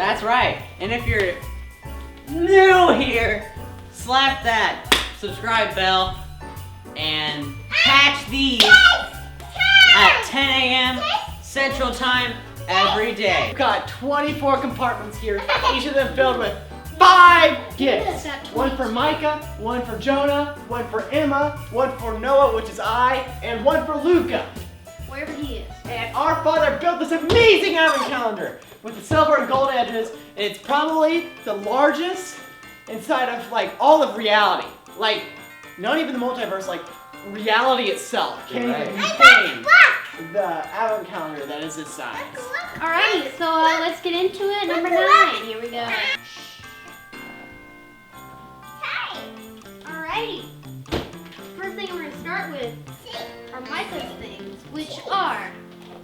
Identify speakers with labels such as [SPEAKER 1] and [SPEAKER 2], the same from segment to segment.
[SPEAKER 1] That's right. And if you're new here, slap that subscribe bell and catch these at 10 a.m. Central Time every day. We've got 24 compartments here, each of them filled with 5 gifts. One for Micah, one for Jonah, one for Emma, one for Noah, which is I, and one for Luca.
[SPEAKER 2] Wherever he is.
[SPEAKER 1] And our father built this amazing advent calendar with the silver and gold edges. It's probably the largest inside of like all of reality. Like, not even the multiverse, like reality itself can't even contain the advent calendar that is this size.
[SPEAKER 2] Alright, so let's get into it. Number 9. Here we go. Alrighty. First thing we're going to start with are Micah's things, which are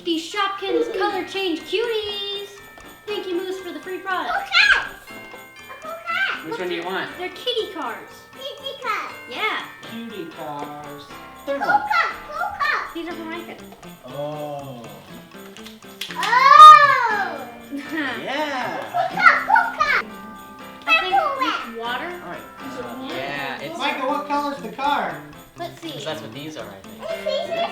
[SPEAKER 2] the Shopkins Color Change Cuties. Thank you, Moose, for the free product.
[SPEAKER 1] Which one do you want?
[SPEAKER 2] They're kitty cars.
[SPEAKER 3] Kitty cars.
[SPEAKER 2] Yeah.
[SPEAKER 1] Cutie cars.
[SPEAKER 2] These are for Micah.
[SPEAKER 1] Oh.
[SPEAKER 3] Oh.
[SPEAKER 1] Yeah.
[SPEAKER 2] I think with water.
[SPEAKER 1] Alright. Yeah, it's
[SPEAKER 4] Micah, what color's the car?
[SPEAKER 2] Let's see.
[SPEAKER 1] because that's what these are, I think.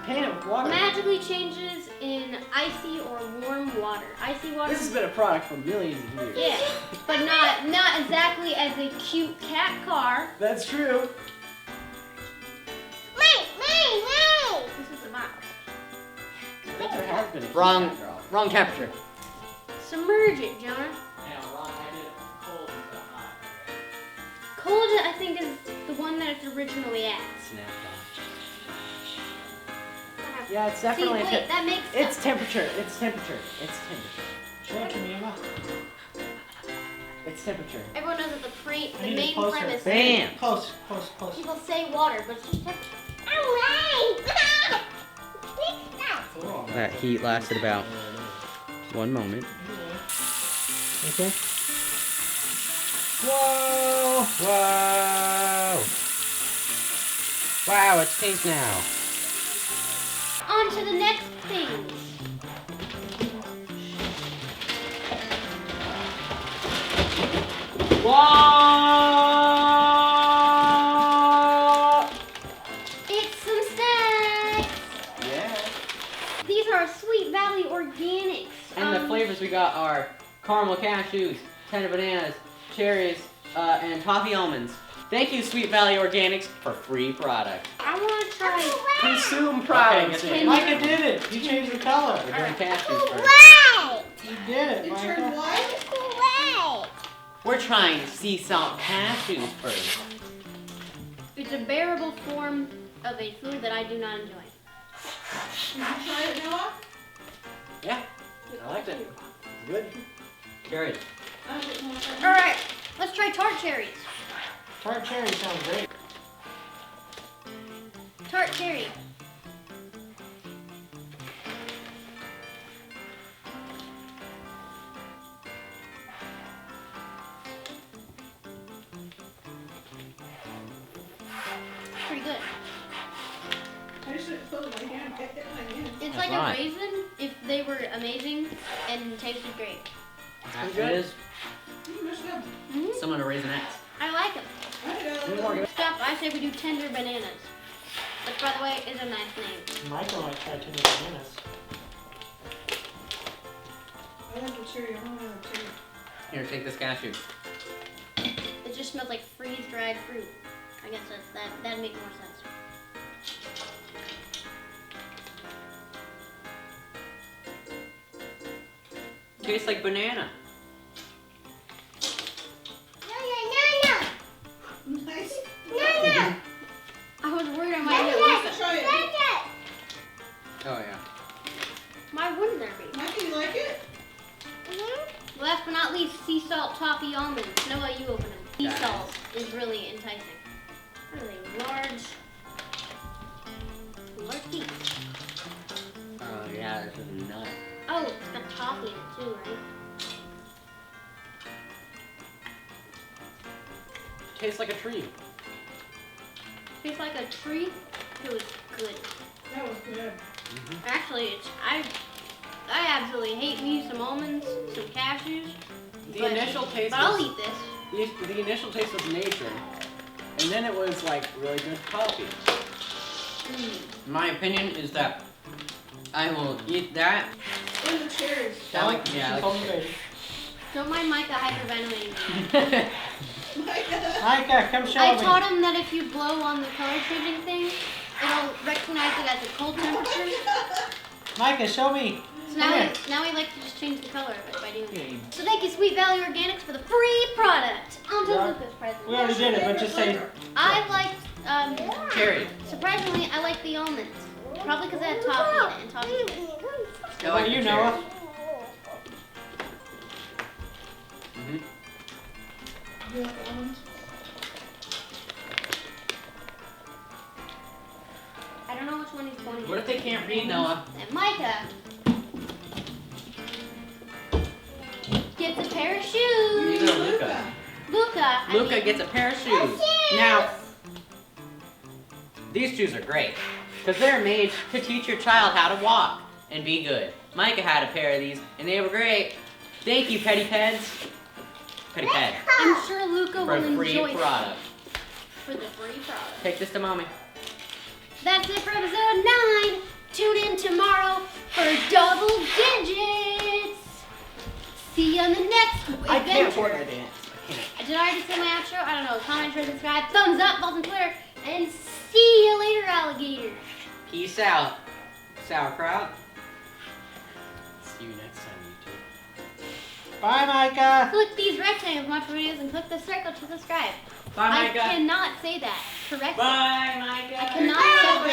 [SPEAKER 1] Paint it with water.
[SPEAKER 2] Magically changes in icy or warm water. Icy water.
[SPEAKER 1] This has been a product for millions of years.
[SPEAKER 2] Yeah, but not exactly as a cute cat car.
[SPEAKER 1] That's true.
[SPEAKER 2] This is a box.
[SPEAKER 1] There has been a
[SPEAKER 5] Wrong.
[SPEAKER 1] cat girl.
[SPEAKER 5] Wrong temperature.
[SPEAKER 2] Submerge it, Jonah.
[SPEAKER 1] Yeah, wrong. I did cold and stuff hot.
[SPEAKER 2] Cold, I think, is the one that it's originally at.
[SPEAKER 1] Snap Yeah, it's definitely.
[SPEAKER 2] See, wait, that makes
[SPEAKER 1] It's temperature. It's temperature. It's temperature.
[SPEAKER 4] Show it to me, Emma.
[SPEAKER 1] It's temperature.
[SPEAKER 2] Everyone knows that the
[SPEAKER 4] I need it
[SPEAKER 2] main
[SPEAKER 4] closer.
[SPEAKER 2] premise.
[SPEAKER 1] Bam.
[SPEAKER 4] Close, close, close.
[SPEAKER 2] People say water, but it's just temperature.
[SPEAKER 5] That heat lasted about 1 moment. Okay. Whoa! Whoa! Wow, it's pink now.
[SPEAKER 2] On to the next things.
[SPEAKER 1] Whoa!
[SPEAKER 2] It's some snacks.
[SPEAKER 1] Yeah.
[SPEAKER 2] These are Sweet Valley Organics.
[SPEAKER 1] And the flavors we got are caramel cashews, tender bananas, cherries, and toffee almonds. Thank you, Sweet Valley Organics, for free product.
[SPEAKER 2] I want to try.
[SPEAKER 1] Consume products.
[SPEAKER 2] Okay,
[SPEAKER 4] Micah did it. He changed the color.
[SPEAKER 1] We're doing cashews first.
[SPEAKER 4] You did it, Micah.
[SPEAKER 1] We're trying sea salt cashews first.
[SPEAKER 2] It's a bearable form of a food that I do not enjoy.
[SPEAKER 3] Did you try it, Noah?
[SPEAKER 1] Yeah, I liked it. Good. Cherries.
[SPEAKER 2] All right, let's try tart cherries.
[SPEAKER 4] Tart cherry sounds great.
[SPEAKER 2] Tart cherry. Pretty good.
[SPEAKER 3] I just closed my hand. I hit my hand.
[SPEAKER 2] It's like
[SPEAKER 5] Right.
[SPEAKER 2] a raisin if they were amazing and tasted great.
[SPEAKER 1] It is
[SPEAKER 3] You messed up.
[SPEAKER 1] similar to Raisinets.
[SPEAKER 2] I like them.
[SPEAKER 3] I did all of
[SPEAKER 2] Stop, I say we do tender bananas. Which, by the way, is a nice name.
[SPEAKER 4] Micah might try tender bananas.
[SPEAKER 3] I like the cherry. I want another cherry.
[SPEAKER 1] Here, take this cashew.
[SPEAKER 2] It just smells like freeze-dried fruit. I guess that'd make more sense.
[SPEAKER 1] Tastes like banana.
[SPEAKER 3] Nice.
[SPEAKER 2] I was worried I
[SPEAKER 3] I
[SPEAKER 2] might get
[SPEAKER 3] want to
[SPEAKER 2] Lisa.
[SPEAKER 3] try it.
[SPEAKER 5] Oh yeah.
[SPEAKER 2] Why wouldn't there be?
[SPEAKER 3] Mike, you like it?
[SPEAKER 2] Last but not least, sea salt toffee almonds. Noah, you open them. Sea
[SPEAKER 1] Nice.
[SPEAKER 2] salt is really enticing. Really large piece.
[SPEAKER 1] Oh yeah, this is nut.
[SPEAKER 2] Oh, it's got toffee in it too, right?
[SPEAKER 1] Tastes like a tree.
[SPEAKER 2] Tastes like a tree. It was good.
[SPEAKER 3] That was good.
[SPEAKER 2] Actually, I absolutely hate me some almonds, some cashews.
[SPEAKER 1] The initial taste
[SPEAKER 2] But I'll
[SPEAKER 1] was,
[SPEAKER 2] eat this.
[SPEAKER 1] the initial taste was nature. And then it was like really good coffee. My opinion is that I will eat that.
[SPEAKER 3] In the cherries.
[SPEAKER 1] I like,
[SPEAKER 4] She
[SPEAKER 1] yeah, I
[SPEAKER 4] told
[SPEAKER 1] like
[SPEAKER 4] me later.
[SPEAKER 2] Don't mind Micah hyperventilating.
[SPEAKER 4] Micah, come show
[SPEAKER 2] I
[SPEAKER 4] me.
[SPEAKER 2] taught him that if you blow on the color changing thing, it'll recognize it as a cold temperature.
[SPEAKER 4] Micah, show me.
[SPEAKER 2] So
[SPEAKER 4] Come here.
[SPEAKER 2] now we like to just change the color of it by doing that. So thank you, Sweet Valley Organics, for the free product. On to
[SPEAKER 4] Yeah.
[SPEAKER 2] Luca's present.
[SPEAKER 4] We already did it, but just say.
[SPEAKER 2] I liked,
[SPEAKER 1] cherry.
[SPEAKER 2] surprisingly, I like the almonds. Probably because it had toffee in it, and toffee's good.
[SPEAKER 1] I
[SPEAKER 4] How
[SPEAKER 1] like
[SPEAKER 4] about you,
[SPEAKER 1] the
[SPEAKER 4] Noah?
[SPEAKER 1] cherry. Mhm.
[SPEAKER 3] You like almonds?
[SPEAKER 2] I don't know which one he's pointing
[SPEAKER 1] What
[SPEAKER 2] at.
[SPEAKER 1] if they can't read, Noah?
[SPEAKER 2] And Micah gets a pair of
[SPEAKER 1] These
[SPEAKER 2] shoes.
[SPEAKER 1] are Luca.
[SPEAKER 2] Luca
[SPEAKER 1] Gets a pair of shoes. Now, these shoes are great because they're made to teach your child how to walk and be good. Micah had a pair of these and they were great. Thank you, Petty Peds. Petty Ped.
[SPEAKER 2] I'm sure Luca
[SPEAKER 1] For
[SPEAKER 2] will
[SPEAKER 1] a free
[SPEAKER 2] enjoy
[SPEAKER 1] product.
[SPEAKER 2] for the free product.
[SPEAKER 1] Take this to mommy.
[SPEAKER 2] That's it for episode 9. Tune in tomorrow for double digits. See you on the next adventure.
[SPEAKER 1] my dance. I can't.
[SPEAKER 2] Did I already say my outro? I don't know. Comment, share, subscribe, thumbs up, follow on Twitter, and see you later, alligator.
[SPEAKER 1] Peace out. Sauerkraut. See you next time, YouTube.
[SPEAKER 4] Bye, Micah.
[SPEAKER 2] Click these rectangles, watch videos, and click the circle to subscribe.
[SPEAKER 1] Bye,
[SPEAKER 2] I
[SPEAKER 1] Micah.
[SPEAKER 2] cannot say that correctly.
[SPEAKER 1] Bye, Micah.
[SPEAKER 2] I cannot separate